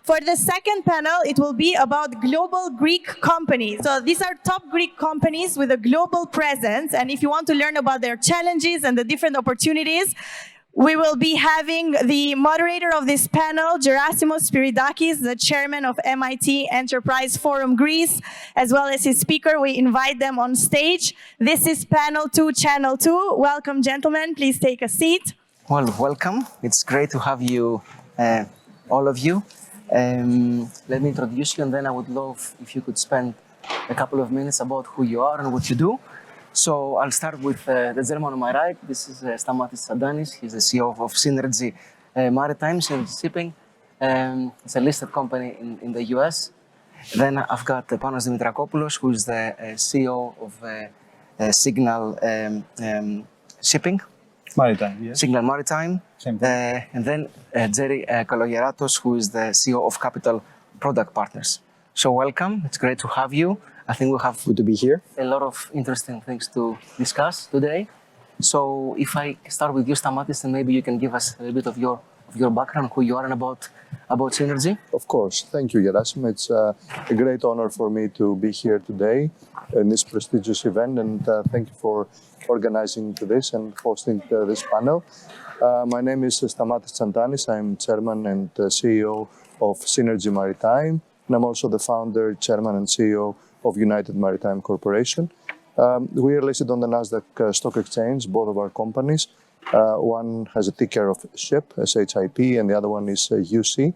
For the second panel, it will be about global Greek companies. So these are top Greek companies with a global presence. And if you want to learn about their challenges and the different opportunities, we will be having the moderator of this panel, 𝐼𝐸𝐺 Spyridakis, the chairman of MIT Enterprise Forum Greece, as well as his speaker. We invite them on stage. This is panel 2, channel 2. Welcome, gentlemen. Please take a seat. Well, welcome. It's great to have you, all of you. Let me introduce you, and then I would love if you could spend a couple of minutes about who you are and what you do. So I'll start with the gentleman on my right. This is Stamatis Tsantanis. He's the CEO of 𝐼𝐸𝐺 Maritime, 𝐼𝐸𝐺 Shipping. It's a listed company in the US. Then I've got Panos Dimitrakopoulos, who is the CEO of Signal Shipping. Maritime, yes. Signal Maritime. Same thing. And then Jerry Kalogieratos, who is the CEO of Capital Product Partners. So welcome. It's great to have you. I think we have Good to be here. a lot of interesting things to discuss today. So if I start with you, Stamatis, and maybe you can give us a little bit of your background, who you are, and about Synergy. Of course. Thank you, 𝐼𝐸𝐺. It's a great honor for me to be here today in this prestigious event, and thank you for organizing this and hosting this panel. My name is Stamatis Tsantanis. I'm chairman and CEO of Synergy Maritime, and I'm also the founder, chairman, and CEO of United Maritime Corporation. We are listed on the Nasdaq Stock Exchange, both of our companies. One has a ticker of SHIP, SHIP, and the other one is UC.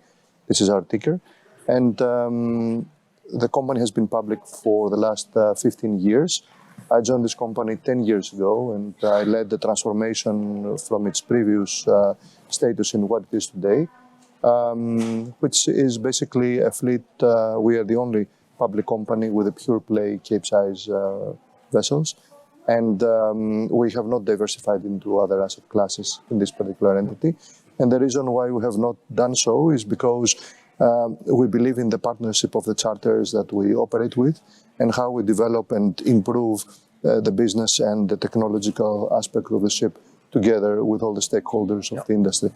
This is our ticker. And the company has been public for the last 15 years. I joined this company 10 years ago, and I led the transformation from its previous status in what it is today, which is basically a fleet. We are the only public company with a pure play Capesize vessels, and we have not diversified into other asset classes in this particular entity. And the reason why we have not done so is because we believe in the partnership of the charters that we operate with and how we develop and improve the business and the technological aspect of the ship together with all the stakeholders of the industry.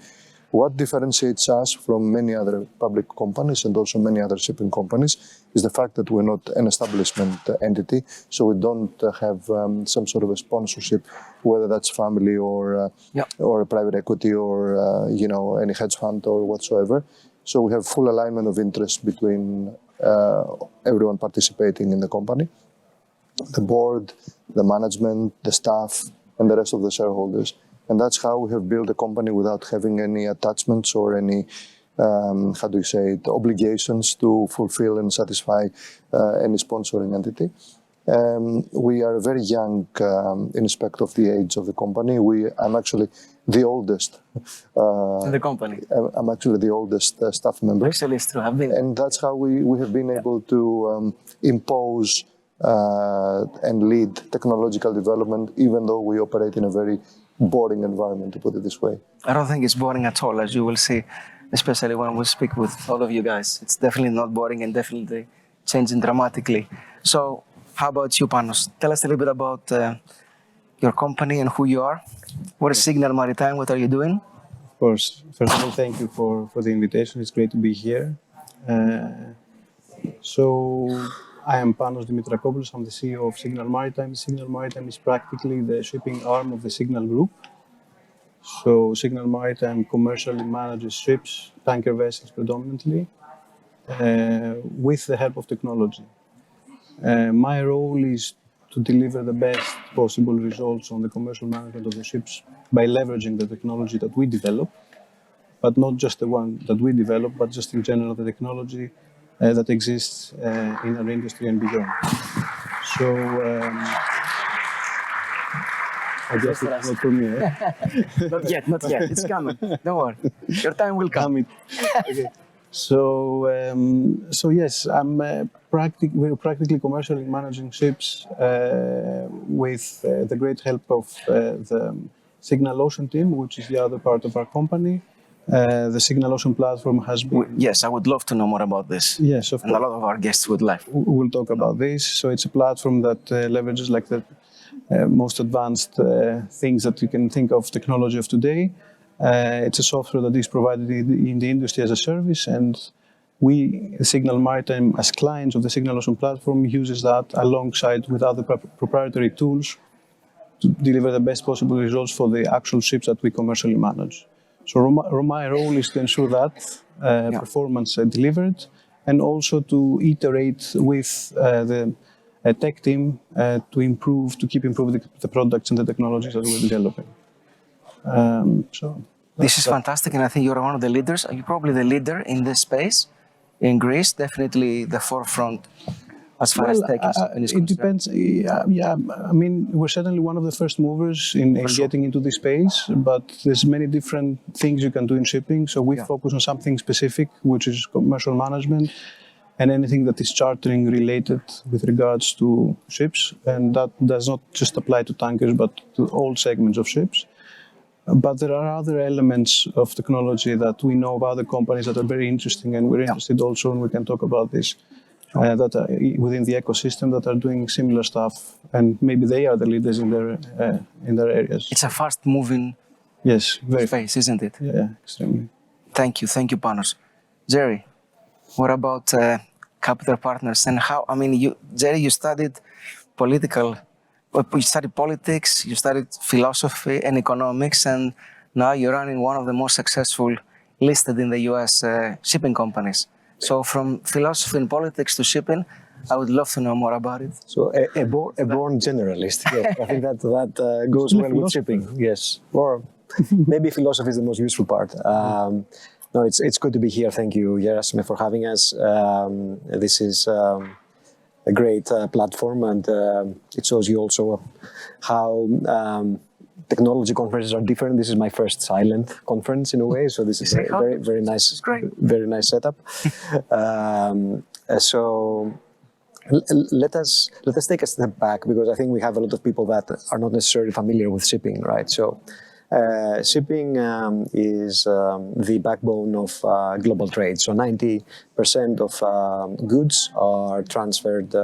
What differentiates us from many other public companies and also many other shipping companies is the fact that we're not an establishment entity, so we don't have some sort of a sponsorship, whether that's family or a private equity or any hedge fund or whatsoever. So we have full alignment of interest between everyone participating in the company, the board, the management, the staff, and the rest of the shareholders. And that's how we have built a company without having any attachments or any, obligations to fulfill and satisfy any sponsoring entity. We are very young in respect of the age of the company. I'm actually the oldest. In the company. I'm actually the oldest staff member. Actually, it's true. And that's how we have been able to impose and lead technological development, even though we operate in a very boring environment, to put it this way. I don't think it's boring at all, as you will see, especially when we speak with all of you guys. It's definitely not boring and definitely changing dramatically. So how about you, Panos? Tell us a little bit about your company and who you are. What is Signal Maritime? What are you doing? Of course. First of all, thank you for the invitation. It's great to be here. So I am Panos Dimitrakopoulos. I'm the CEO of Signal Maritime. Signal Maritime is practically the shipping arm of the Signal Group. So Signal Maritime commercially manages ships, tanker vessels predominantly, with the help of technology. My role is to deliver the best possible results on the commercial management of the ships by leveraging the technology that we develop, but not just the one that we develop, but just in general the technology that exists in our industry and beyond. So I guess it's not for me. Not yet. It's coming. Don't worry. Your time will come. Okay. So yes, we're practically commercially managing ships with the great help of the Signal Ocean team, which is the other part of our company. The Signal Ocean platform has been... Yes, I would love to know more about this. Yes, of course. And a lot of our guests would like. We'll talk about this. So it's a platform that leverages like the most advanced things that you can think of, technology of today. It's a software that is provided in the industry as a service, and we, Signal Maritime, as clients of the 𝐶𝐞𝐻 platform, uses that alongside with other proprietary tools to deliver the best possible results for the actual ships that we commercially manage. So my role is to ensure that performance delivered, and also to iterate with the tech team to keep improving the products and the technologies that we're developing. This is fantastic, and I think you're one of the leaders. You're probably the leader in this space in Greece, definitely the forefront as far as tech is concerned. It depends. Yeah, I mean, we're certainly one of the first movers in getting into this space, but there's many different things you can do in shipping. So we focus on something specific, which is commercial management and anything that is chartering related with regards to ships. And that does not just apply to tankers, but to all segments of ships. But there are other elements of technology that we know of other companies that are very interesting, and we're interested also, and we can talk about this, that are within the ecosystem that are doing similar stuff, and maybe they are the leaders in their areas. It's a fast-moving space, isn't it? Yeah, extremely. Thank you, Panos. Jerry, what about capital partners and how? I mean, Jerry, you studied you studied politics, you studied philosophy and economics, and now you're running one of the most successful listed in the US shipping companies. So from philosophy and politics to shipping, I would love to know more about it. So a born generalist. Yes, I think that goes well with shipping. Yes, or maybe philosophy is the most useful part. No, it's good to be here. Thank you, 𝐼𝐸𝐻, for having us. This is a great platform, and it shows you also how technology conferences are different. This is my first silent conference in a way, so this is a very nice, very nice setup. So let us take a step back, because I think we have a lot of people that are not necessarily familiar with shipping, right? So shipping is the backbone of global trade. So 90% of goods are transported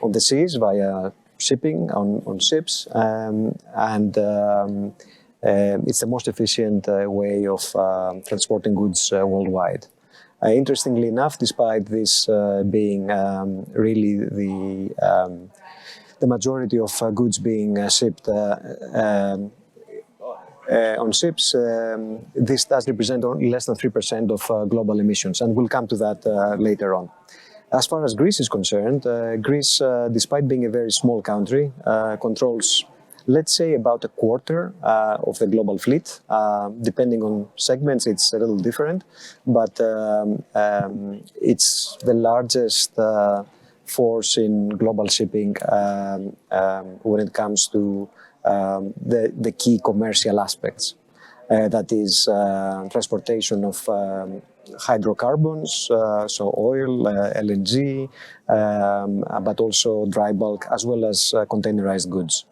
on the seas via shipping on ships, and it's the most efficient way of transporting goods worldwide. Interestingly enough, despite this being really the majority of goods being shipped on ships, this does represent only less than 3% of global emissions, and we'll come to that later on. As far as Greece is concerned, Greece, despite being a very small country, controls, let's say, about a quarter of the global fleet. Depending on segments, it's a little different, but it's the largest force in global shipping when it comes to the key commercial aspects. That is transportation of hydrocarbons, so oil, LNG, but also dry bulk, as well as containerized goods.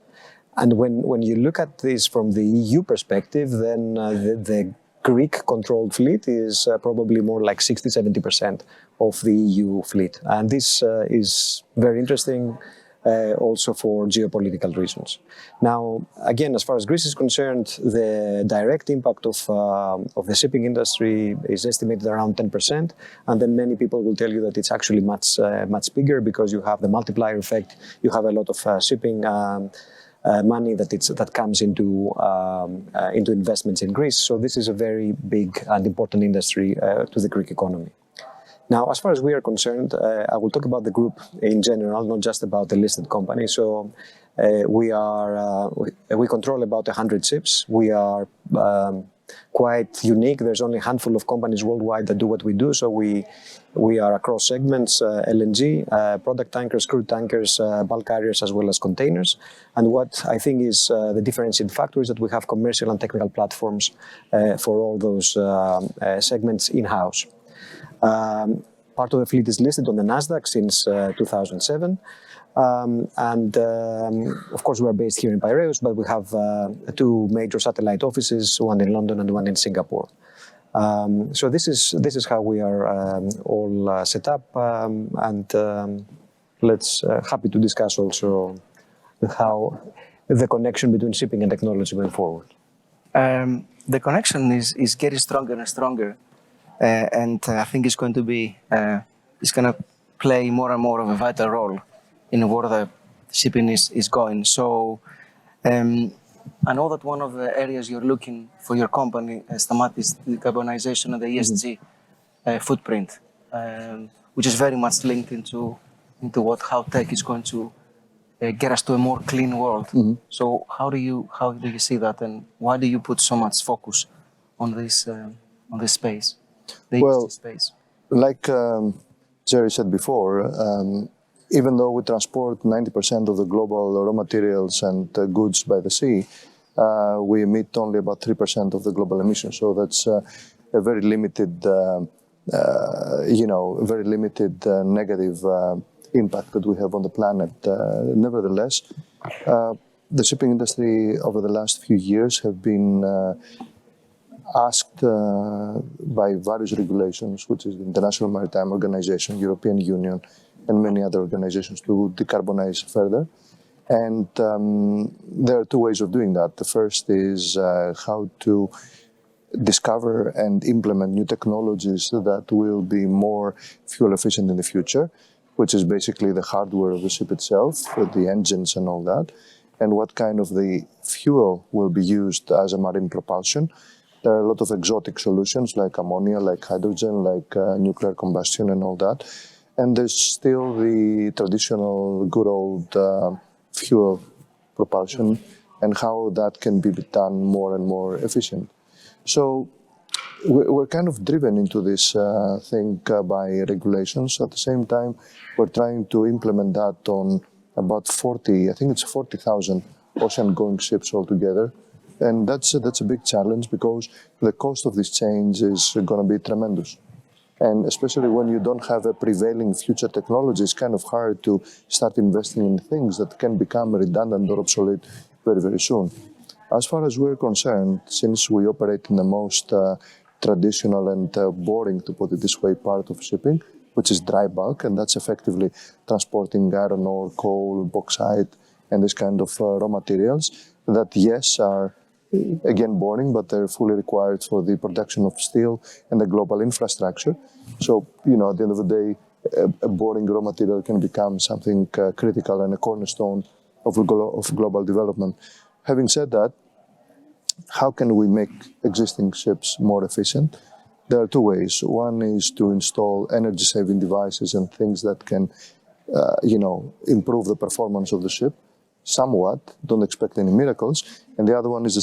And when you look at this from the EU perspective, then the Greek-controlled fleet is probably more like 60-70% of the EU fleet. And this is very interesting also for geopolitical reasons. Now, again, as far as Greece is concerned, the direct impact of the shipping industry is estimated around 10%, and then many people will tell you that it's actually much bigger, because you have the multiplier effect. You have a lot of shipping money that comes into investments in Greece. So this is a very big and important industry to the Greek economy. Now, as far as we are concerned, I will talk about the group in general, not just about the listed company. So we control about 100 ships. We are quite unique. There's only a handful of companies worldwide that do what we do. So we are across segments, LNG, product tankers, crude tankers, bulk carriers, as well as containers. And what I think is the differentiating factor is that we have commercial and technical platforms for all those segments in-house. Part of the fleet is listed on the Nasdaq since 2007. Of course, we are based here in Piraeus, but we have two major satellite offices, one in London and one in Singapore. So this is how we are all set up, and happy to discuss also how the connection between shipping and technology going forward. The connection is getting stronger and stronger. and I think it's going to be, it's going to play more and more of a vital role in where the shipping is going. So I know that one of the areas you're looking for your company, Stamatis, is the decarbonization of the ESG footprint, which is very much linked into how tech is going to get us to a more clean world. So how do you see that, and why do you put so much focus on this space, the ESG space? Like Jerry said before, even though we transport 90% of the global raw materials and goods by the sea, we emit only about 3% of the global emissions. So that's a very limited, negative impact that we have on the planet. Nevertheless, the shipping industry over the last few years have been asked by various regulations, which is the International Maritime Organization, European Union, and many other organizations, to decarbonize further. And there are two ways of doing that. The first is how to discover and implement new technologies that will be more fuel efficient in the future, which is basically the hardware of the ship itself, with the engines and all that, and what kind of the fuel will be used as a marine propulsion. There are a lot of exotic solutions like ammonia, like hydrogen, like nuclear combustion and all that. And there's still the traditional good old fuel propulsion and how that can be done more and more efficient. So we're kind of driven into this thing by regulations. At the same time, we're trying to implement that on about 40,000 ocean-going ships altogether. And that's a big challenge because the cost of this change is going to be tremendous. And especially when you don't have a prevailing future technology, it's kind of hard to start investing in things that can become redundant or obsolete very, very soon. As far as we're concerned, since we operate in the most traditional and boring, to put it this way, part of shipping, which is dry bulk, and that's effectively transporting iron ore, coal, bauxite, and this kind of raw materials that, yes, are again boring, but they're fully required for the production of steel and the global infrastructure. So, at the end of the day, a boring raw material can become something critical and a cornerstone of global development. Having said that, how can we make existing ships more efficient? There are two ways. One is to install energy-saving devices and things that can, improve the performance of the ship somewhat. Don't expect any miracles. And the other one is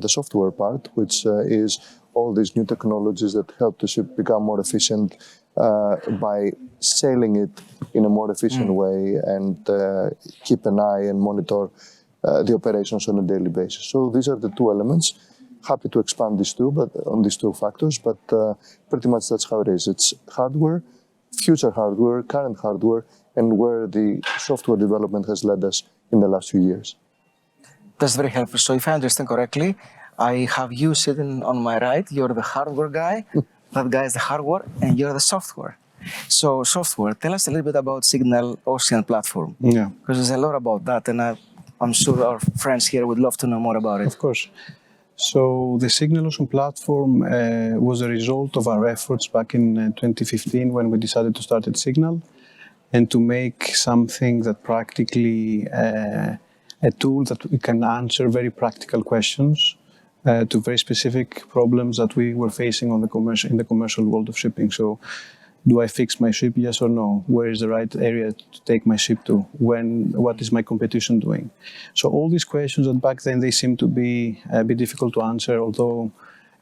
the software part, which is all these new technologies that help the ship become more efficient by sailing it in a more efficient way and keep an eye and monitor the operations on a daily basis. So these are the two elements. Happy to expand on these two factors, but pretty much that's how it is. It's hardware, future hardware, current hardware, and where the software development has led us in the last few years. That's very helpful. So if I understand correctly, I have you sitting on my right. You're the hardware guy. That guy is the hardware, and you're the software. So software, tell us a little bit about Signal Ocean platform. Yeah. Because there's a lot about that, and I'm sure our friends here would love to know more about it. Of course. So the Signal Ocean platform was a result of our efforts back in 2015 when we decided to start at Signal and to make something that practically a tool that we can answer very practical questions to very specific problems that we were facing in the commercial world of shipping. So, do I fix my ship, yes or no? Where is the right area to take my ship to? What is my competition doing? So all these questions that back then they seemed to be a bit difficult to answer, although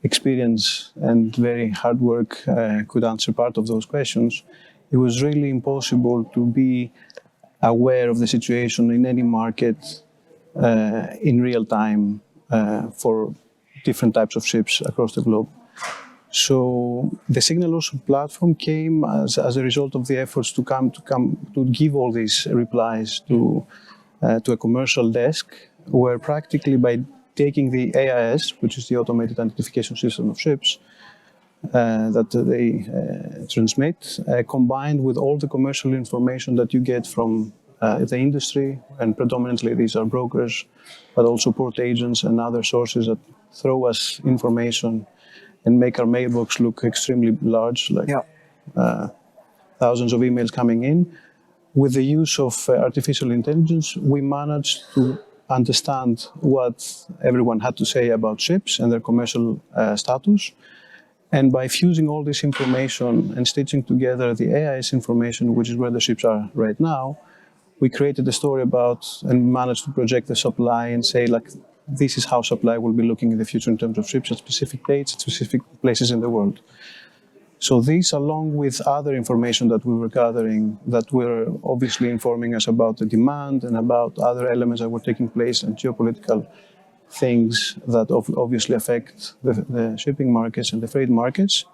experience and very hard work could answer part of those questions. It was really impossible to be aware of the situation in any market in real time for different types of ships across the globe. So the Signal Ocean platform came as a result of the efforts to give all these replies to a commercial desk, where practically by taking the AIS, which is the automated identification system of ships, that they transmit, combined with all the commercial information that you get from the industry, and predominantly these are brokers, but also port agents and other sources that throw us information and make our mailbox look extremely large, like thousands of emails coming in. With the use of artificial intelligence, we managed to understand what everyone had to say about ships and their commercial status. And by fusing all this information and stitching together the AIS information, which is where the ships are right now, we created a story about and managed to project the supply and say, like, this is how supply will be looking in the future in terms of ships at specific dates, at specific places in the world. So this, along with other information that we were gathering, that were obviously informing us about the demand and about other elements that were taking place and geopolitical things that obviously affect the shipping markets and the freight markets,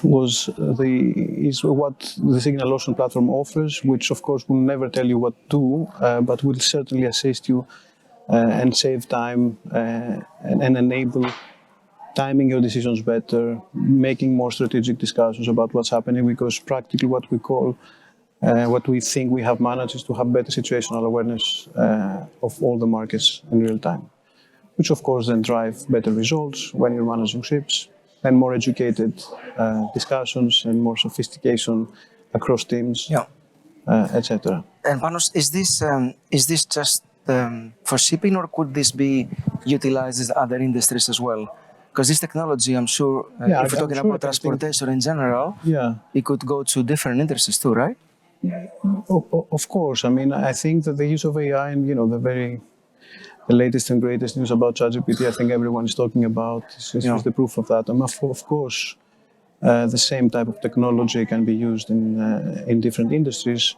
is what the 𝐶𝐶𝐻 platform offers, which of course will never tell you what to do, but will certainly assist you and save time and enable timing your decisions better, making more strategic discussions about what's happening, because practically what we think we have managed is to have better situational awareness of all the markets in real time, which of course then drive better results when you're managing ships, and more educated discussions and more sophistication across teams, etc. And Panos, is this just for shipping, or could this be utilized in other industries as well? Because this technology, I'm sure, if we're talking about transportation in general, it could go to different industries too, right? Of course. I mean, I think that the use of AI and, the latest and greatest news about ChatGPT, I think everyone is talking about, is the proof of that. And of course, the same type of technology can be used in different industries.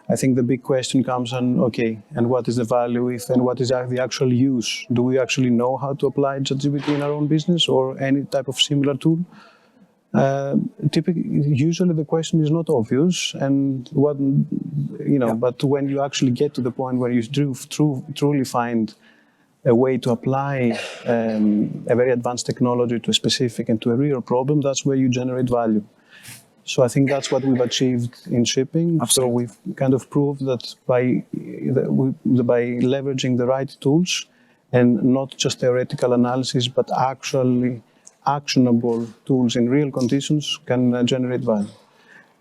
I think the big question comes on, okay, and what is the value and what is the actual use? Do we actually know how to apply ChatGPT in our own business or any type of similar tool? Usually the question is not obvious, and but when you actually get to the point where you truly find a way to apply a very advanced technology to a specific and to a real problem, that's where you generate value. So I think that's what we've achieved in shipping. Absolutely. So we've kind of proved that by leveraging the right tools and not just theoretical analysis, but actually actionable tools in real conditions can generate value.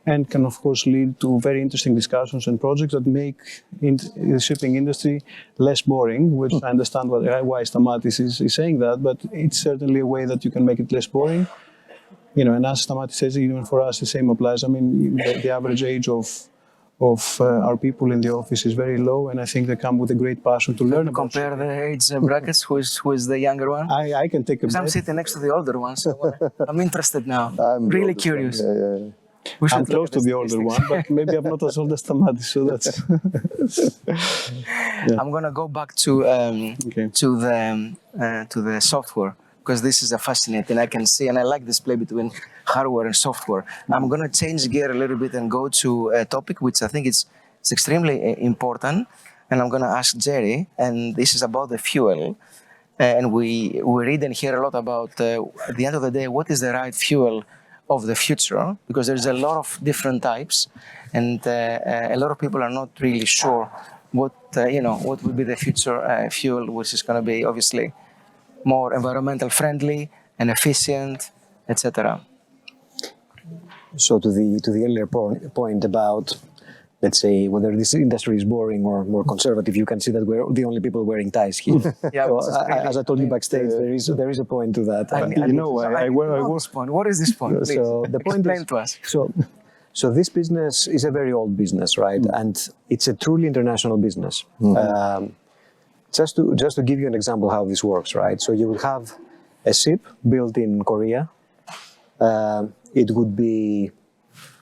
And can, of course, lead to very interesting discussions and projects that make the shipping industry less boring, which I understand why Stamatis is saying that, but it's certainly a way that you can make it less boring. And as Stamatis says, even for us, the same applies. I mean, the average age of our people in the office is very low, and I think they come with a great passion to learn about. Compare the age brackets. Who is the younger one? I can take a bet. I'm sitting next to the older one, so I'm interested now. I'm really curious. I'm close to the older one, but maybe I'm not as old as Stamatis, so that's. I'm gonna go back to the software, because this is a fascinating. I can see, and I like this play between hardware and software. I'm gonna change gear a little bit and go to a topic which I think it's extremely important, and I'm gonna ask Jerry. And this is about the fuel. And we read and hear a lot about at the end of the day, what is the right fuel of the future, because there's a lot of different types, and a lot of people are not really sure what will be the future fuel, which is going to be obviously more environmental friendly and efficient, etc. So to the earlier point about, let's say, whether this industry is boring or more conservative, you can see that we're the only people wearing ties here. So as I told you backstage, there is a point to that. What is this point? Please. So the point explain to us. So this business is a very old business, right? And it's a truly international business. Just to give you an example how this works, right? So you will have a ship built in Korea. It would be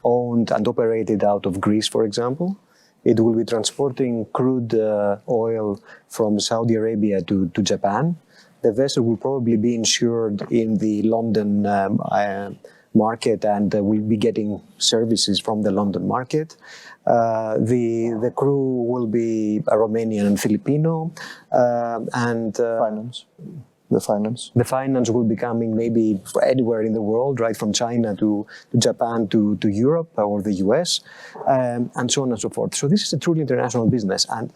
owned and operated out of Greece, for example. It will be transporting crude oil from Saudi Arabia to Japan. The vessel will probably be insured in the London market and will be getting services from the London market. The crew will be Romanian and Filipino, and The finance will be coming maybe anywhere in the world, right, from China to Japan to Europe or the US, and so on and so forth. So this is a truly international business. And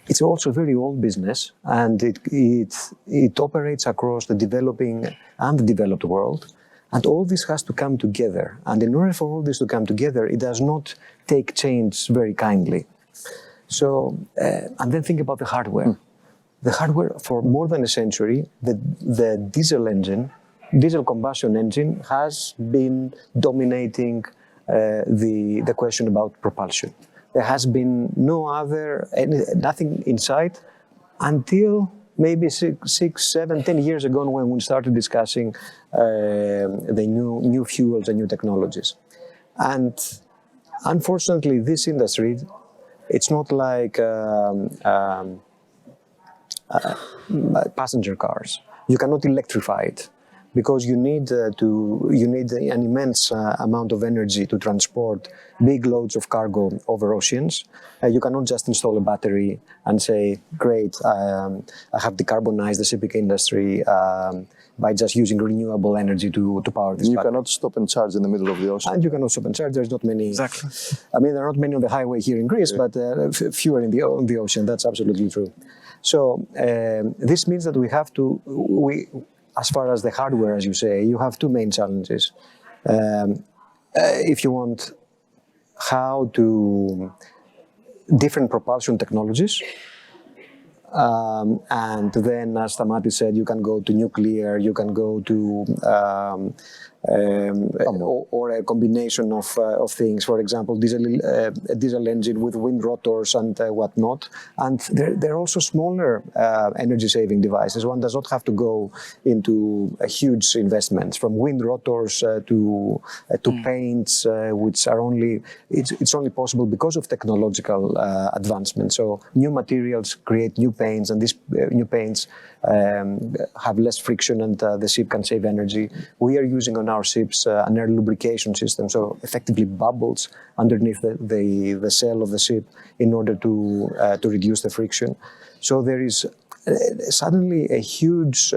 it's also a very old business, and it operates across the developing and the developed world. And all this has to come together. And in order for all this to come together, it does not take change very kindly. So, and then think about the hardware. The hardware, for more than a century, the diesel combustion engine has been dominating the question about propulsion. There has been nothing in sight until maybe 6, 7, 10 years ago when we started discussing the new fuels and new technologies. And unfortunately, this industry, it's not like passenger cars. You cannot electrify it, because you need an immense amount of energy to transport big loads of cargo over oceans. You cannot just install a battery and say, great, I have decarbonized the shipping industry by just using renewable energy to power this battery. You cannot stop and charge in the middle of the ocean. And you cannot stop and charge. There's not many. Exactly. I mean, there are not many on the highway here in Greece, but fewer in the ocean. That's absolutely true. So this means that as far as the hardware, as you say, you have two main challenges. If you want different propulsion technologies, and then, as Stamatis said, you can go to nuclear, you can go to or a combination of things. For example, a diesel engine with wind rotors and whatnot. And there are also smaller energy-saving devices. One does not have to go into huge investments, from wind rotors to paints, which are it's only possible because of technological advancement. So new materials create new paints, and these new paints have less friction, and the ship can save energy. We are using on our ships an air lubrication system, so effectively bubbles underneath the sail of the ship in order to reduce the friction. So there is suddenly a huge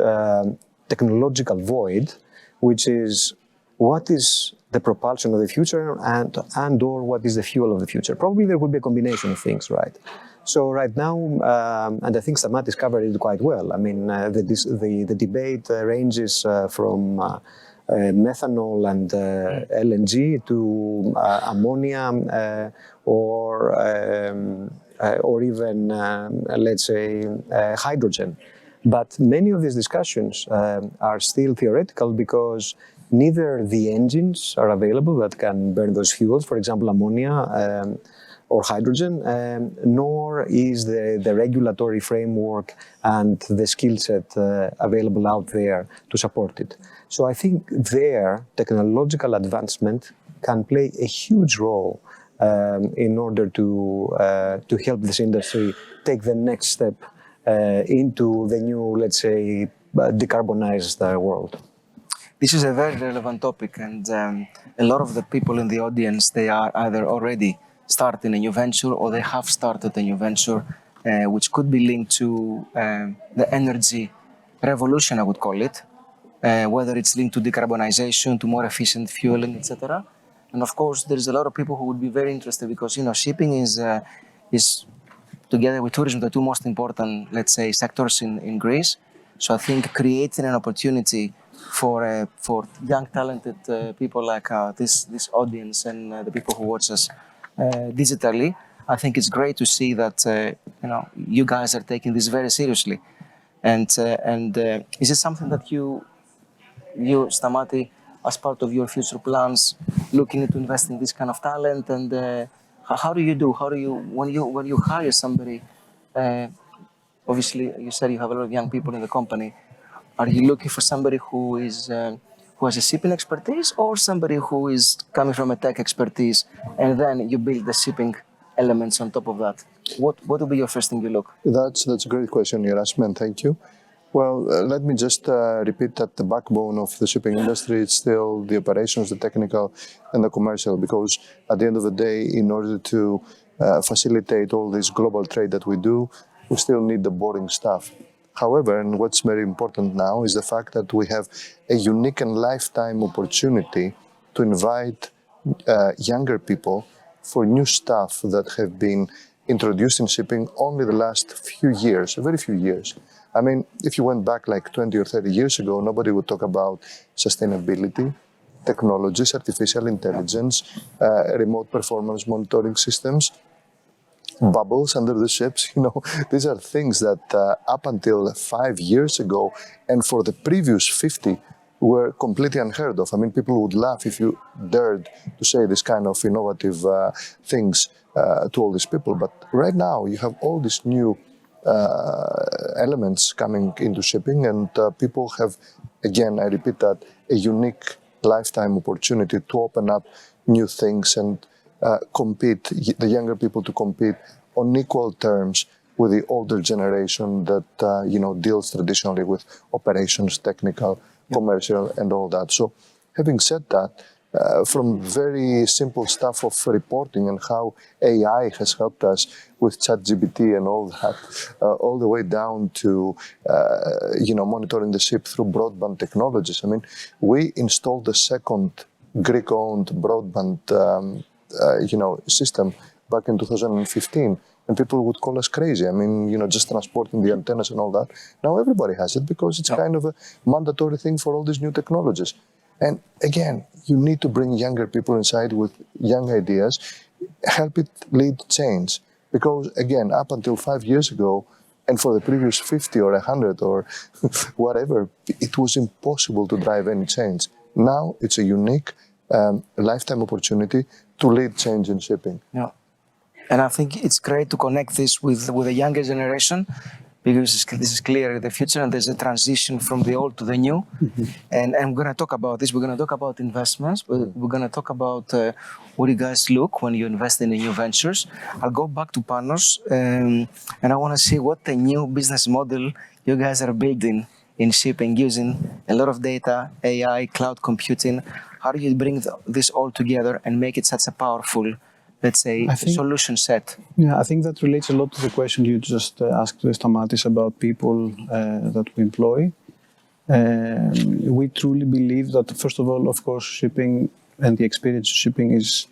technological void, which is what is the propulsion of the future and or what is the fuel of the future. Probably there will be a combination of things, right? So right now, and I think Stamatis covered it quite well. I mean, the debate ranges from methanol and LNG to ammonia or even, let's say, hydrogen. But many of these discussions are still theoretical, because neither the engines are available that can burn those fuels, for example, ammonia, or hydrogen, nor is the regulatory framework and the skill set available out there to support it. So I think their technological advancement can play a huge role in order to help this industry take the next step into the new, let's say, decarbonized world. This is a very relevant topic, and a lot of the people in the audience, they are either already starting a new venture or they have started a new venture, which could be linked to the energy revolution, I would call it, whether it's linked to decarbonization, to more efficient fueling, etc. And of course, there's a lot of people who would be very interested, because shipping is together with tourism the two most important, let's say, sectors in Greece. So I think creating an opportunity for young, talented people like this audience and the people who watch us digitally, I think it's great to see that you guys are taking this very seriously. And is it something that you Stamatis, as part of your future plans, looking to invest in this kind of talent? And how do you when you hire somebody? Obviously, you said you have a lot of young people in the company. Are you looking for somebody who has a shipping expertise, or somebody who is coming from a tech expertise, and then you build the shipping elements on top of that? What would be your first thing you look? That's a great question, 𝐼𝐸𝐴, thank you. Well, let me just repeat that the backbone of the shipping industry is still the operations, the technical, and the commercial, because at the end of the day, in order to facilitate all this global trade that we do, we still need the boring stuff. However, and what's very important now is the fact that we have a unique and lifetime opportunity to invite younger people for new stuff that have been introduced in shipping only the last few years, very few years. I mean, if you went back like 20 or 30 years ago, nobody would talk about sustainability, technologies, artificial intelligence, remote performance monitoring systems, bubbles under the ships. These are things that up until 5 years ago and for the previous 50 were completely unheard of. I mean, people would laugh if you dared to say this kind of innovative things to all these people. But right now you have all these new elements coming into shipping, and people have, again, I repeat that, a unique lifetime opportunity to open up new things and compete, the younger people to compete on equal terms with the older generation that deals traditionally with operations, technical, commercial, and all that. So, having said that, from very simple stuff of reporting and how AI has helped us with ChatGPT and all that, all the way down to monitoring the ship through broadband technologies. I mean, we installed the second Greek-owned broadband system back in 2015, and people would call us crazy. I mean, just transporting the antennas and all that. Now everybody has it because it's kind of a mandatory thing for all these new technologies. And again, you need to bring younger people inside with young ideas, help it lead change. Because again, up until 5 years ago, and for the previous 50 or 100 or whatever, it was impossible to drive any change. Now it's a unique lifetime opportunity to lead change in shipping. Yeah. And I think it's great to connect this with the younger generation, because this is clearly the future and there's a transition from the old to the new. Mm-hmm. And we're going to talk about this. We're going to talk about investments. We're going to talk about what you guys look when you invest in the new ventures. I'll go back to Panos and I want to see what the new business model you guys are building in shipping using a lot of data, AI, cloud computing. How do you bring this all together and make it such a powerful, let's say, solution set? Yeah, I think that relates a lot to the question you just asked Stamatis about people that we employ. We truly believe that, first of all, of course, shipping and the experience of shipping is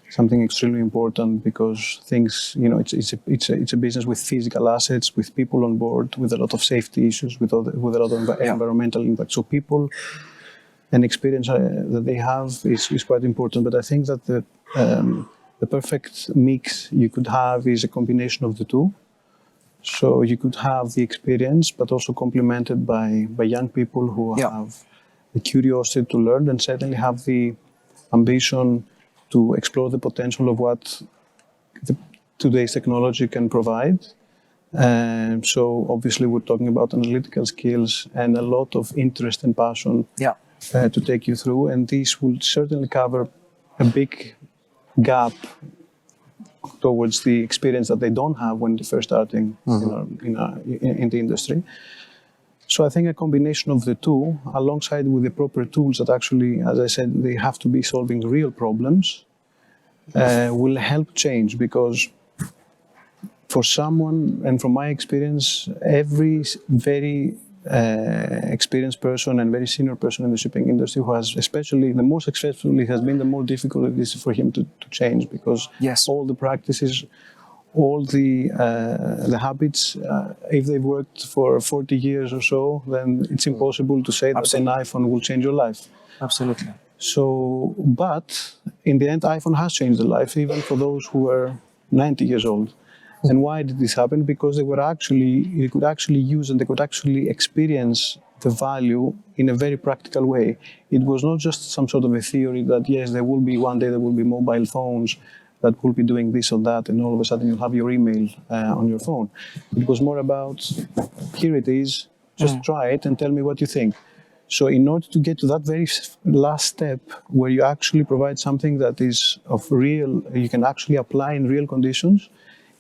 something extremely important because things, it's a business with physical assets, with people on board, with a lot of safety issues, with a lot of environmental impact. So people and experience that they have is quite important. But I think that the perfect mix you could have is a combination of the two. So you could have the experience, but also complemented by young people who have the curiosity to learn and certainly have the ambition to explore the potential of what today's technology can provide. So obviously we're talking about analytical skills and a lot of interest and passion to take you through. And this will certainly cover a big gap towards the experience that they don't have when they're first starting in the industry. So I think a combination of the two, alongside with the proper tools that actually, as I said, they have to be solving real problems, will help change. Because for someone, and from my experience, every very experienced person and very senior person in the shipping industry who has, especially the more successful it has been, the more difficult it is for him to change, because all the practices, all the habits, if they've worked for 40 years or so, then it's impossible to say that an iPhone will change your life. Absolutely. So, but in the end, iPhone has changed the life, even for those who are 90 years old. And why did this happen? Because they could actually use and they could actually experience the value in a very practical way. It was not just some sort of a theory that, yes, there will be one day there will be mobile phones that will be doing this or that, and all of a sudden you'll have your email on your phone. It was more about, here it is, just try it and tell me what you think. So in order to get to that very last step, where you actually provide something that is of real, you can actually apply in real conditions,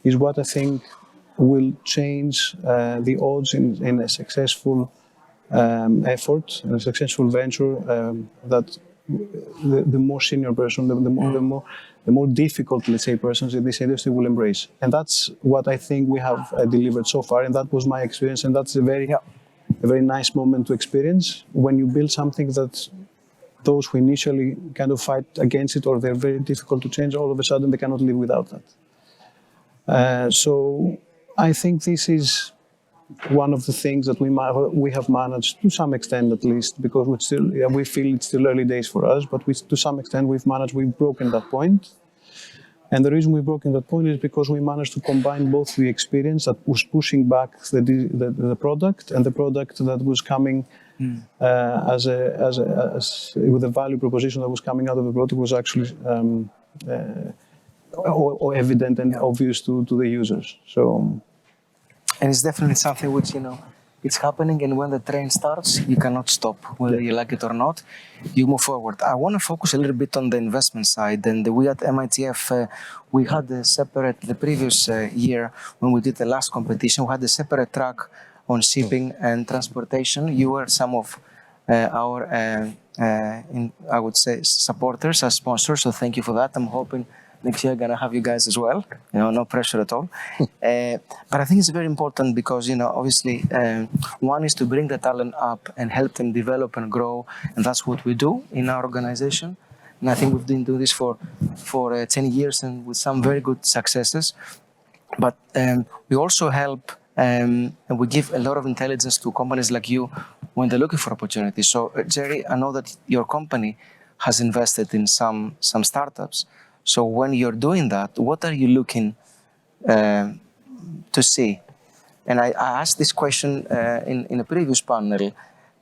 is what I think will change the odds in a successful effort, and a successful venture, that the more senior person, the more difficult, let's say, persons in this industry will embrace. And that's what I think we have delivered so far, and that was my experience, and that's a very nice moment to experience when you build something that those who initially kind of fight against it or they're very difficult to change, all of a sudden they cannot live without that. So I think this is one of the things that we have managed to some extent, at least, because we feel it's still early days for us, but to some extent we've broken that point. And the reason we've broken that point is because we managed to combine both the experience that was pushing back the product and the product that was coming with a value proposition that was coming out of the product was actually evident and obvious to the users. So. And it's definitely something which, it's happening, and when the train starts, you cannot stop, whether you like it or not. You move forward. I want to focus a little bit on the investment side. And we at MITF, we had the previous year, when we did the last competition, we had a separate track on shipping and transportation. You were some of our, I would say, supporters, as sponsors, so thank you for that. I'm hoping next year, I'm going to have you guys as well. No pressure at all. But I think it's very important because, obviously, one is to bring the talent up and help them develop and grow. And that's what we do in our organization. And I think we've been doing this for 10 years and with some very good successes. But we also help and we give a lot of intelligence to companies like you when they're looking for opportunities. So, Jerry, I know that your company has invested in some startups. So when you're doing that, what are you looking to see? And I asked this question in a previous panel,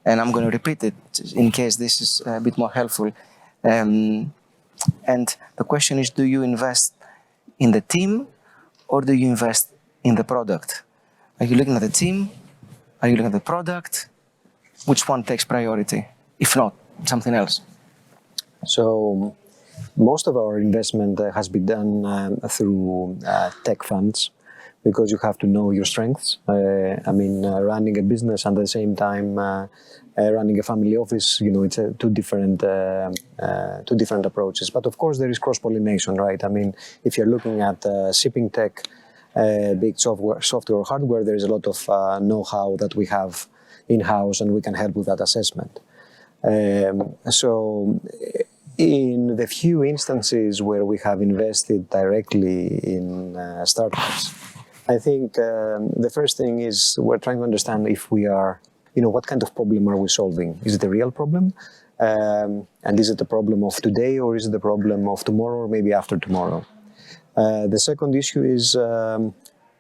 and I'm going to repeat it in case this is a bit more helpful. And the question is, do you invest in the team or do you invest in the product? Are you looking at the team? Are you looking at the product? Which one takes priority? If not, something else. So, most of our investment has been done through tech funds, because you have to know your strengths. Running a business and at the same time running a family office, it's two different approaches. But of course, there is cross-pollination, right? If you're looking at shipping tech, big software or hardware, there is a lot of know-how that we have in-house, and we can help with that assessment. In the few instances where we have invested directly in startups, I think the first thing is we're trying to understand if we are, what kind of problem are we solving? Is it a real problem? And is it a problem of today, or is it a problem of tomorrow, or maybe after tomorrow? The second issue is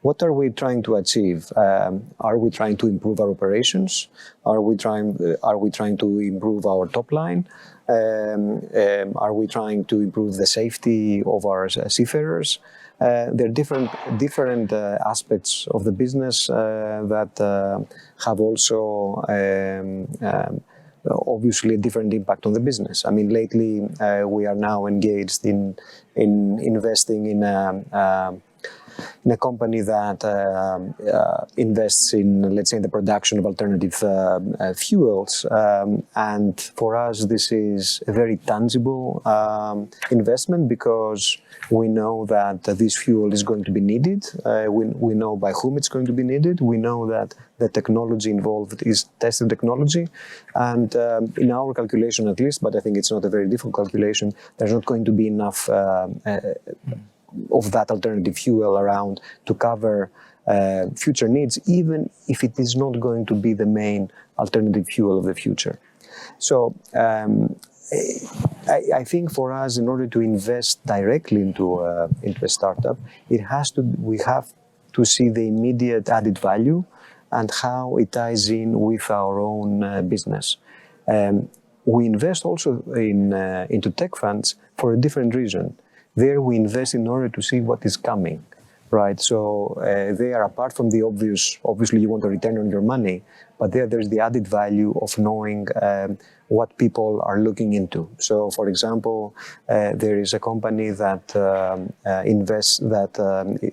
what are we trying to achieve? Are we trying to improve our operations? Are we trying to improve our top line? Are we trying to improve the safety of our seafarers? There are different aspects of the business that have also obviously a different impact on the business. Lately we are now engaged in investing in a company that invests in, let's say, the production of alternative fuels. And for us, this is a very tangible investment, because we know that this fuel is going to be needed. We know by whom it's going to be needed. We know that the technology involved is tested technology. And in our calculation, at least, but I think it's not a very difficult calculation, there's not going to be enough of that alternative fuel around to cover future needs, even if it is not going to be the main alternative fuel of the future. So I think for us, in order to invest directly into a startup, we have to see the immediate added value and how it ties in with our own business. We invest also into tech funds for a different reason. There we invest in order to see what is coming, right? So they are, apart from the obvious, obviously you want a return on your money, but there's the added value of knowing what people are looking into. So, for example, there is a company that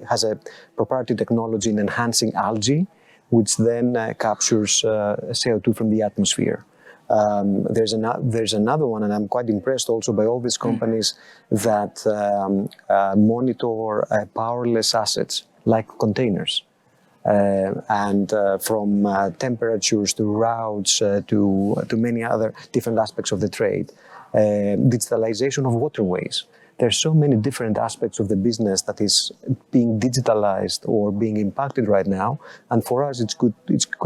has a proprietary technology in enhancing algae, which then captures CO2 from the atmosphere. There's another one, and I'm quite impressed also by all these companies that monitor powerless assets like containers. From temperatures to routes to many other different aspects of the trade. Digitalization of waterways. there's so many different aspects of the business that is being digitalized or being impacted right now. And for us, it's good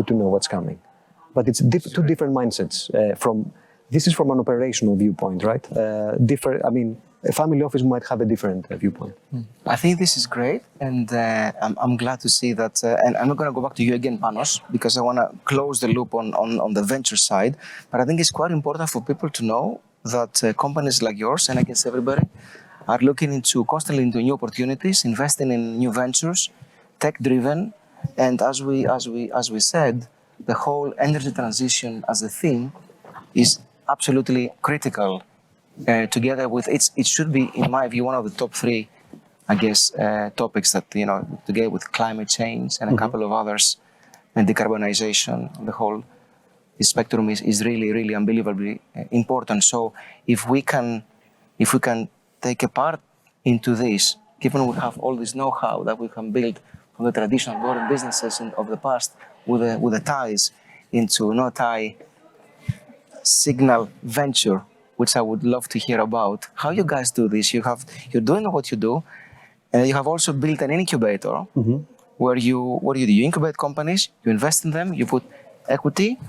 to know what's coming. But it's two different mindsets. This is from an operational viewpoint, right? A family office might have a different viewpoint. I think this is great, and I'm glad to see that. And I'm not going to go back to you again, Panos, because I want to close the loop on the venture side. But I think it's quite important for people to know that companies like yours, and I guess everybody, are looking constantly into new opportunities, investing in new ventures, tech-driven, and as we said, the whole energy transition as a theme is absolutely critical. Together with it should be, in my view, one of the top three, I guess, topics that, together with climate change and a couple of others, and decarbonization, the whole spectrum is really, really unbelievably important. So if we can take a part into this, given we have all this know-how that we can build from the traditional boring businesses of the past with the ties into no-tie signal venture, which I would love to hear about. How you guys do this? You're doing what you do, and you have also built an incubator where you do? You incubate companies, you invest in them, you put equity,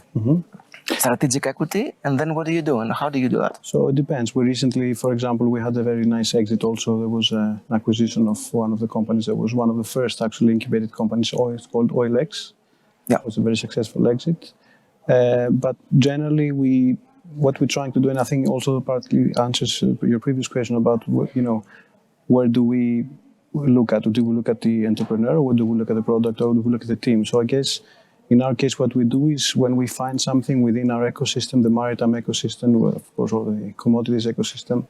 strategic equity, and then what do you do, and how do you do that? So it depends. We recently, for example, we had a very nice exit also. There was an acquisition of one of the companies that was one of the first actually incubated companies. It's called 𝐼𝐿𝐿. Yeah. It was a very successful exit. But generally, what we're trying to do, and I think also partly answers your previous question about, where do we look at? Do we look at the entrepreneur, or do we look at the product, or do we look at the team? So I guess in our case, what we do is when we find something within our ecosystem, the maritime ecosystem, of course, or the commodities ecosystem,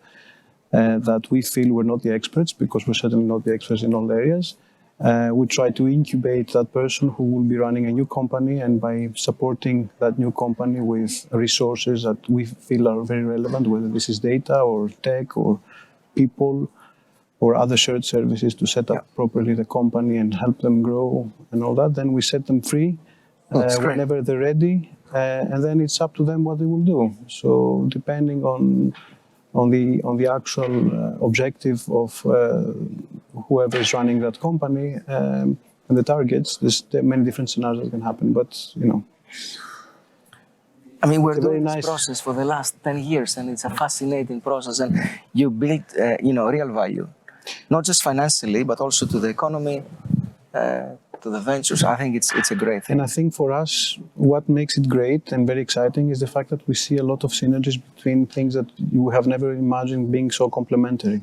that we feel we're not the experts, because we're certainly not the experts in all areas. We try to incubate that person who will be running a new company, and by supporting that new company with resources that we feel are very relevant, whether this is data or tech or people or other shared services to set up properly the company and help them grow and all that, then we set them free whenever they're ready, and then it's up to them what they will do. So depending on the actual objective of whoever is running that company and the targets, there's many different scenarios that can happen. But I mean, we're doing this process for the last 10 years, and it's a fascinating process. And you build, real value, not just financially, but also to the economy, to the ventures. I think it's a great thing. And I think for us, what makes it great and very exciting is the fact that we see a lot of synergies between things that you have never imagined being so complementary.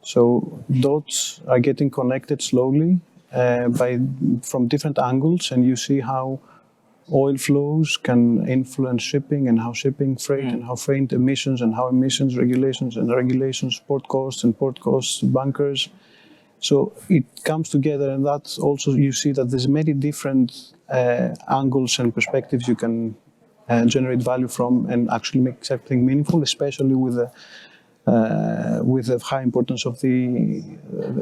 So dots are getting connected slowly from different angles, and you see how oil flows can influence shipping, and how shipping freight, and how freight emissions, and how emissions regulations, and regulations port costs bunkers. So it comes together, and that's also, you see that there's many different angles and perspectives you can generate value from and actually make something meaningful, especially with the high importance of the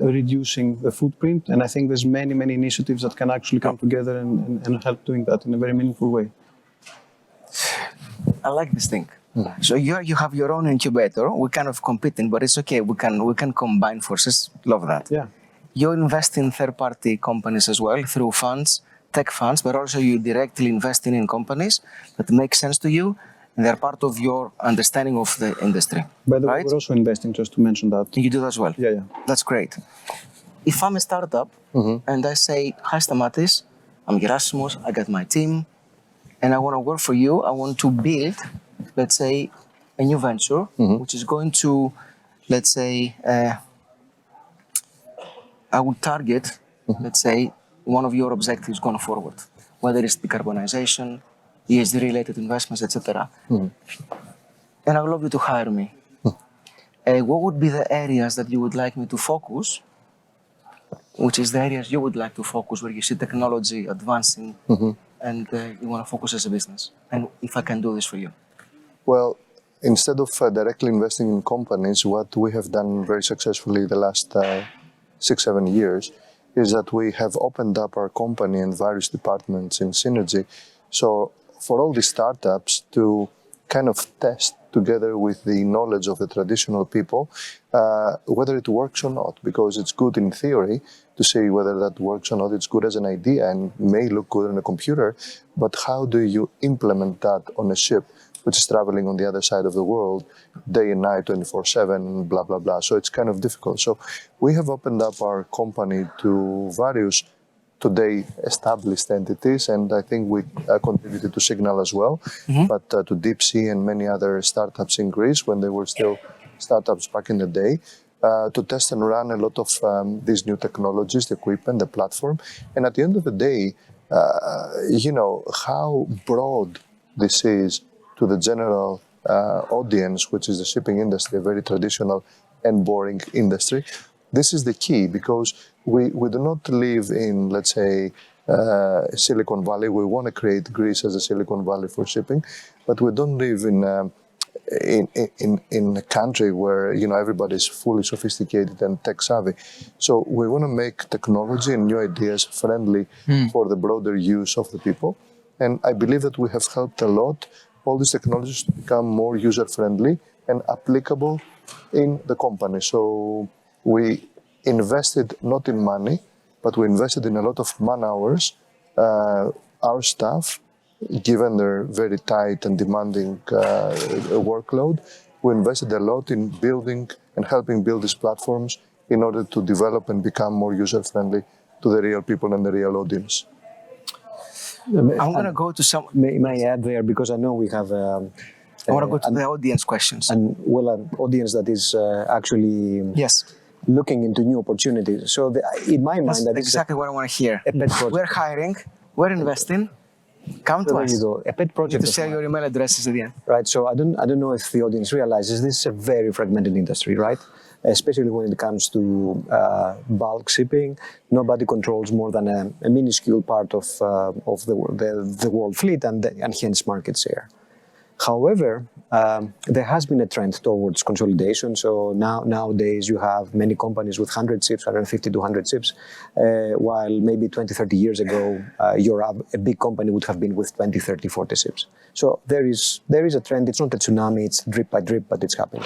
reducing the footprint. And I think there's many initiatives that can actually come together and help doing that in a very meaningful way. I like this thing. So you have your own incubator. We're kind of competing, but it's okay. We can combine forces. Love that. Yeah. You invest in third-party companies as well through funds, tech funds, but also you directly investing in companies that make sense to you, and they're part of your understanding of the industry. By the way, right? we're also investing, just to mention that. You do that as well? Yeah. That's great. If I'm a startup and I say, hi, Stamatis, I'm Gerasimos, I got my team, and I want to work for you, I want to build, let's say, a new venture, which is going to, let's say, I would target, let's say, one of your objectives going forward, whether it's decarbonization, ESG-related investments, etc. And I would love you to hire me. What would be the areas that you would like me to focus, which is the areas you would like to focus, where you see technology advancing and you want to focus as a business? And if I can do this for you. Well, instead of directly investing in companies, what we have done very successfully the last 6-7 years is that we have opened up our company and various departments in Synergy. So for all the startups to kind of test together with the knowledge of the traditional people whether it works or not, because it's good in theory to say whether that works or not. It's good as an idea and may look good on a computer, but how do you implement that on a ship which is traveling on the other side of the world day and night, 24/7, blah, blah, blah. So it's kind of difficult. So we have opened up our company to various today established entities, and I think we contributed to Signal as well, but to Deep Sea and many other startups in Greece when they were still startups back in the day, to test and run a lot of these new technologies, the equipment, the platform. And at the end of the day, how broad this is to the general audience, which is the shipping industry, a very traditional and boring industry. This is the key, because we do not live in, let's say, Silicon Valley. We want to create Greece as a Silicon Valley for shipping, but we don't live in a country where everybody is fully sophisticated and tech savvy. So we want to make technology and new ideas friendly for the broader use of the people. And I believe that we have helped a lot all these technologies to become more user friendly and applicable in the company. So we invested not in money, but we invested in a lot of man hours. Our staff, given their very tight and demanding workload, we invested a lot in building and helping build these platforms in order to develop and become more user-friendly to the real people and the real audience. I'm going to go to some... May I add there, because I know we have... I want to go to the audience questions. And an audience that is actually... Yes. Looking into new opportunities. So in my mind, that's exactly what I want to hear. We're hiring, we're investing. Come to us. There you go. A pet project. To share your email addresses at the end. Right. So I don't know if the audience realizes this is a very fragmented industry, right? Especially when it comes to bulk shipping. Nobody controls more than a minuscule part of the world fleet and hence market share. However, there has been a trend towards consolidation. So nowadays you have many companies with 100 ships, 150 to 100 ships, while maybe 20, 30 years ago, a big company would have been with 20, 30, 40 ships. So there is a trend. It's not a tsunami, it's drip by drip, but it's happening.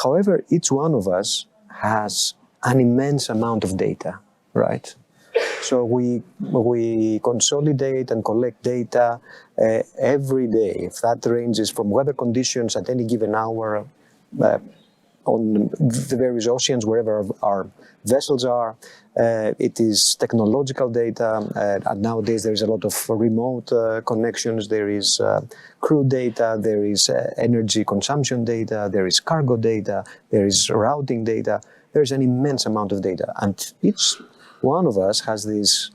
However, each one of us has an immense amount of data, right? So we consolidate and collect data every day. If that ranges from weather conditions at any given hour on the various oceans, wherever our vessels are, it is technological data. And nowadays there is a lot of remote connections. There is crew data. There is energy consumption data. There is cargo data. There is routing data. There is an immense amount of data, and each one of us has these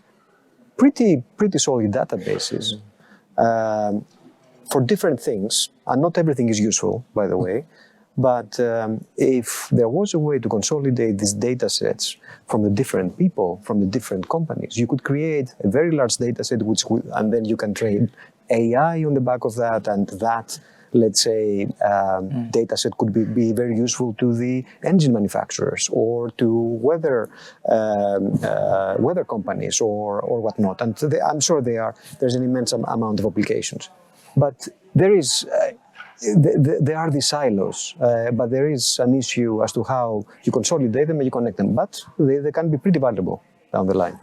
pretty solid databases for different things, and not everything is useful, by the way. But if there was a way to consolidate these data sets from the different people, from the different companies, you could create a very large data set, and then you can train AI on the back of that, and that, let's say, data set could be very useful to the engine manufacturers or to weather companies or whatnot. And I'm sure there's an immense amount of applications. But there are these silos, but there is an issue as to how you consolidate them and you connect them. But they can be pretty valuable down the line.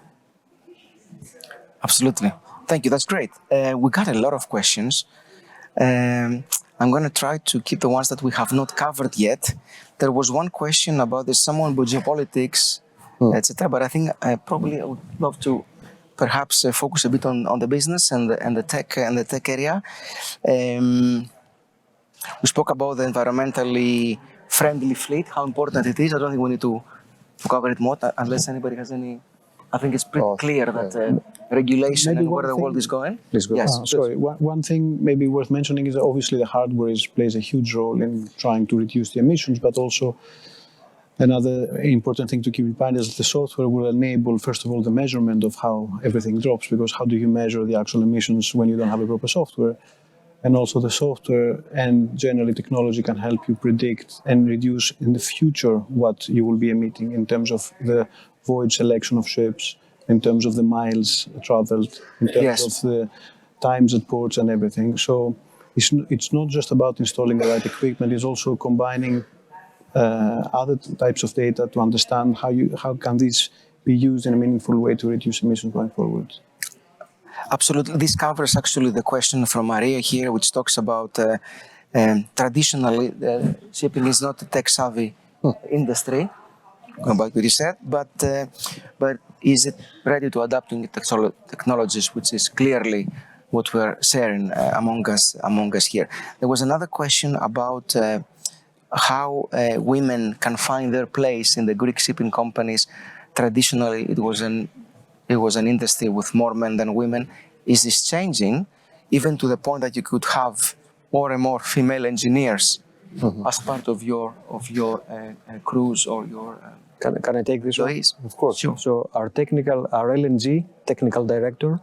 Absolutely. Thank you. That's great. We got a lot of questions. I'm going to try to keep the ones that we have not covered yet. There was one question about someone about geopolitics, etc. But I think probably I would love to perhaps focus a bit on the business and the tech area. We spoke about the environmentally friendly fleet, how important it is. I don't think we need to cover it more unless anybody has any. I think it's pretty clear that regulation maybe and where the world is going. Please go. Yes. Sorry, one thing maybe worth mentioning is that obviously the hardware plays a huge role in trying to reduce the emissions, but also another important thing to keep in mind is that the software will enable, first of all, the measurement of how everything drops, because how do you measure the actual emissions when you don't have a proper software? And also the software and generally technology can help you predict and reduce in the future what you will be emitting in terms of the voyage selection of ships, in terms of the miles traveled, in terms of the times at ports and everything. So it's not just about installing the right equipment. It's also combining other types of data to understand how can this be used in a meaningful way to reduce emissions going forward. Absolutely. This covers actually the question from Maria here, which talks about traditionally shipping is not a tech-savvy industry, about what you said, but is it ready to adapt to new technologies, which is clearly what we're sharing among us here. There was another question about how women can find their place in the Greek shipping companies. Traditionally, it was an industry with more men than women. Is this changing, even to the point that you could have more and more female engineers as part of your crews or your? Can I take this one? Of course. Sure. So our LNG technical director,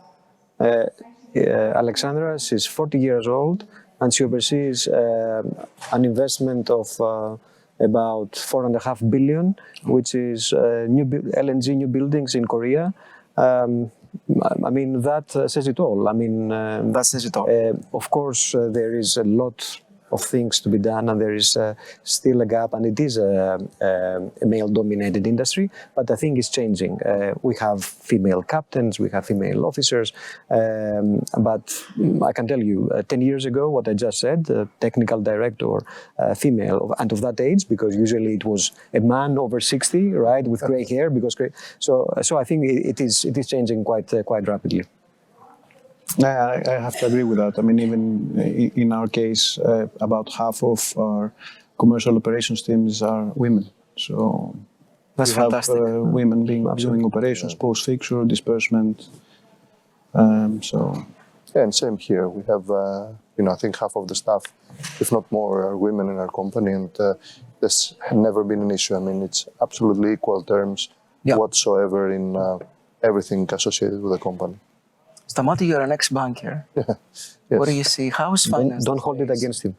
Alexandra, she's 40 years old, and she oversees an investment of about 4.5 billion, which is LNG new buildings in Korea. I mean, that says it all. I mean, that says it all. Of course, there is a lot of things to be done, and there is still a gap, and it is a male-dominated industry, but I think it's changing. We have female captains, we have female officers, but I can tell you, 10 years ago, what I just said, the technical director, female, and of that age, because usually it was a man over 60, right, with gray hair, so I think it is changing quite rapidly. I have to agree with that. I mean, even in our case, about half of our commercial operations teams are women. So that's fantastic. Women doing operations, post-fixture, disbursement. Yeah, and same here. We have, I think half of the staff, if not more, are women in our company, and there's never been an issue. I mean, it's absolutely equal terms whatsoever in everything associated with the company. Stamati, you're an ex-banker. Yes. What do you see? How is finance? Don't hold it against him.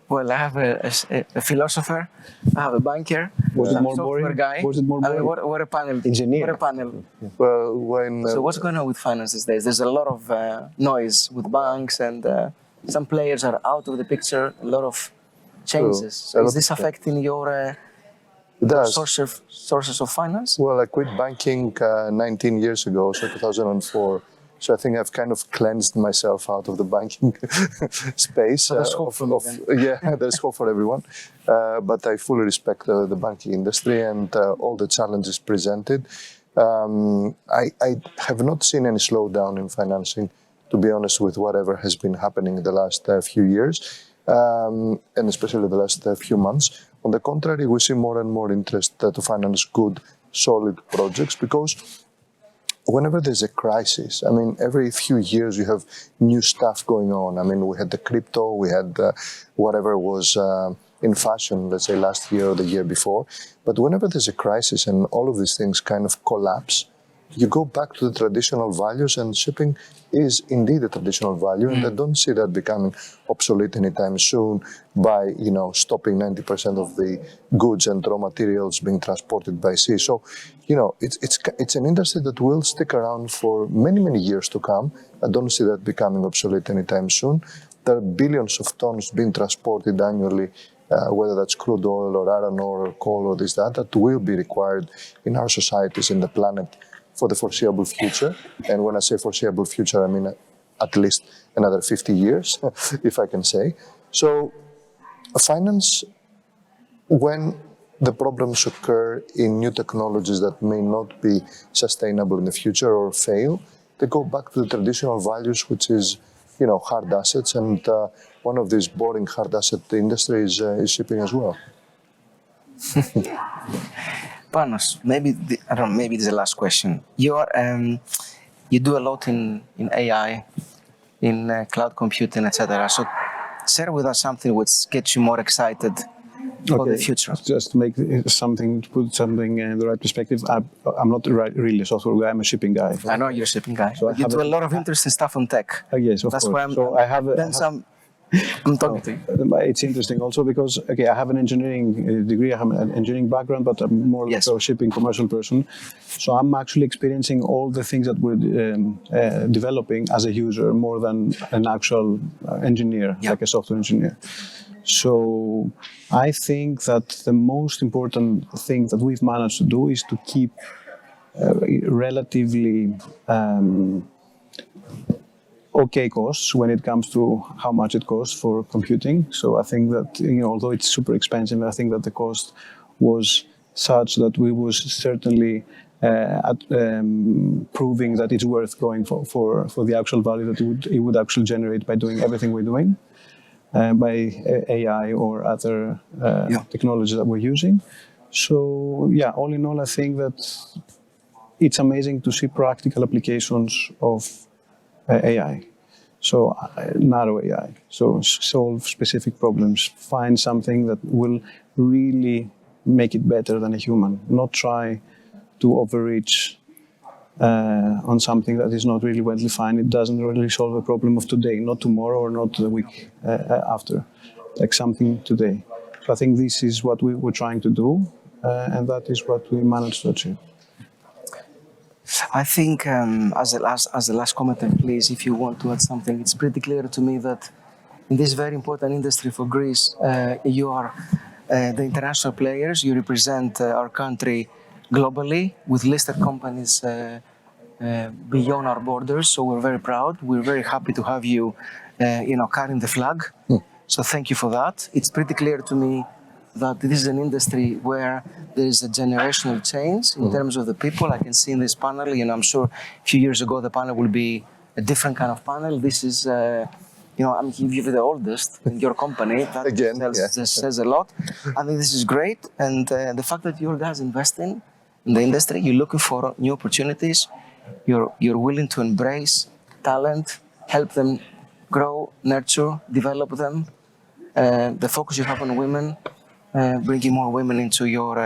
Well, I have a philosopher, I have a banker, Was it more software boring? guy. Was it more boring? What a panel. Engineer. What a panel. Well, So what's going on with finance these days? There's a lot of noise with banks, and some players are out of the picture, a lot of changes. So is this affecting your sources of finance? Well, I quit banking 19 years ago, so 2004. So I think I've kind of cleansed myself out of the banking space. So there's hope for me then. Yeah, there's hope for everyone. But I fully respect the banking industry and all the challenges presented. I have not seen any slowdown in financing, to be honest, with whatever has been happening in the last few years, and especially the last few months. On the contrary, we see more and more interest to finance good, solid projects, because whenever there's a crisis, I mean, every few years you have new stuff going on. I mean, we had the crypto, we had whatever was in fashion, let's say last year or the year before. But whenever there's a crisis and all of these things kind of collapse, you go back to the traditional values, and shipping is indeed a traditional value, and I don't see that becoming obsolete anytime soon by, stopping 90% of the goods and raw materials being transported by sea. So, it's an industry that will stick around for many, many years to come. I don't see that becoming obsolete anytime soon. There are billions of tons being transported annually, whether that's crude oil or iron ore or coal or that will be required in our societies and the planet for the foreseeable future. And when I say foreseeable future, I mean at least another 50 years, if I can say. So finance, when the problems occur in new technologies that may not be sustainable in the future or fail, they go back to the traditional values, which is, hard assets. And one of these boring hard asset industries is shipping as well. Panos, maybe maybe this is the last question. You do a lot in AI, in cloud computing, etc. So share with us something which gets you more excited for the future. Just to put something in the right perspective. I'm not really a software guy. I'm a shipping guy. I know you're a shipping guy. So you do a lot of interesting stuff on tech. Yes, of course. That's why so I have some I'm talking to you. It's interesting also because, okay, I have an engineering degree, I have an engineering background, but I'm more Yes. like a shipping commercial person. So I'm actually experiencing all the things that we're developing as a user more than an actual engineer, Yeah. like a software engineer. So I think that the most important thing that we've managed to do is to keep relatively okay costs when it comes to how much it costs for computing. So I think that, although it's super expensive, I think that the cost was such that we was certainly proving that it's worth going for the actual value that it would actually generate by doing everything we're doing, by AI or other technologies that we're using. So yeah, all in all, I think that it's amazing to see practical applications of AI. So narrow AI. So solve specific problems. Find something that will really make it better than a human. Not try to overreach on something that is not really well defined. It doesn't really solve the problem of today, not tomorrow or not the week after. Like something today. So I think this is what we were trying to do, and that is what we managed to achieve. I think as the last comment, and please, if you want to add something, it's pretty clear to me that in this very important industry for Greece, you are the international players. You represent our country globally with listed companies beyond our borders. So we're very proud. We're very happy to have you, carrying the flag. So thank you for that. It's pretty clear to me that this is an industry where there is a generational change in terms of the people. I can see in this panel, I'm sure a few years ago the panel will be a different kind of panel. This is, I'm you're the oldest in your company. That Again, says a lot. I think this is great. And the fact that you guys investing in the industry, you're looking for new opportunities, you're willing to embrace talent, help them grow, nurture, develop them. The focus you have on women, bringing more women into your